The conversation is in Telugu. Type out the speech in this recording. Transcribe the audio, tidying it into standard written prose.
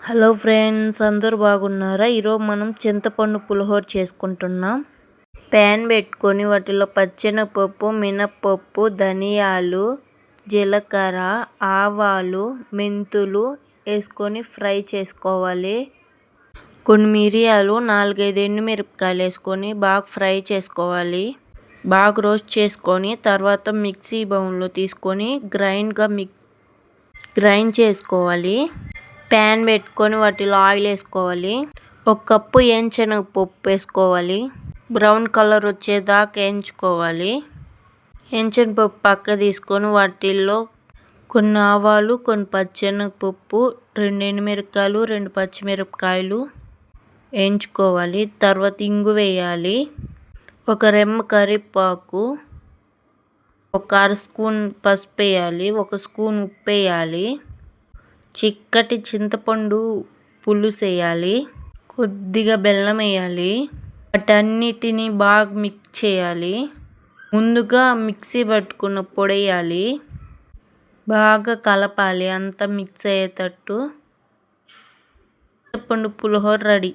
హలో ఫ్రెండ్స్, అందరూ బాగున్నారా? ఈరోజు మనం చింతపండు పులిహోర చేసుకుంటున్నాం. ప్యాన్ పెట్టుకొని వాటిలో పచ్చెనగపప్పు, మినప్పప్పు, ధనియాలు, జీలకర్ర, ఆవాలు, మెంతులు వేసుకొని ఫ్రై చేసుకోవాలి. కొన్ని మిరియాలు, 4-5 ఎండుమిరపకాయలు వేసుకొని బాగా ఫ్రై చేసుకోవాలి. బాగా రోస్ట్ చేసుకొని తర్వాత మిక్సీ బౌల్లో తీసుకొని గ్రైండ్ చేసుకోవాలి. ప్యాన్ పెట్టుకొని వాటిలో ఆయిల్ వేసుకోవాలి. 1 కప్పు శనగపప్పు వేసుకోవాలి. బ్రౌన్ కలర్ వచ్చేదాకా వేయించుకోవాలి. శనగపప్పు పక్క తీసుకొని వాటిల్లో కొన్ని ఆవాలు, కొన్ని పచ్చెనగపప్పు, 2 ఎండుమిరపకాయలు, 2 పచ్చిమిరపకాయలు వేయించుకోవాలి. తర్వాత ఇంగు వేయాలి. 1 రెమ్మ కరివేపాకు, 1 అర స్పూన్ పసుపు వేయాలి. 1 స్పూన్ ఉప్పు వేయాలి. చిక్కటి చింతపండు పులుసు వేయాలి. కొద్దిగా బెల్లం వేయాలి. వాటన్నిటిని బాగా మిక్స్ చేయాలి. ముందుగా మిక్సీ పట్టుకున్న పొడి వేయాలి. బాగా కలపాలి, అంతా మిక్స్ అయ్యేటట్టు. చింతపండు పులిహోర రెడీ.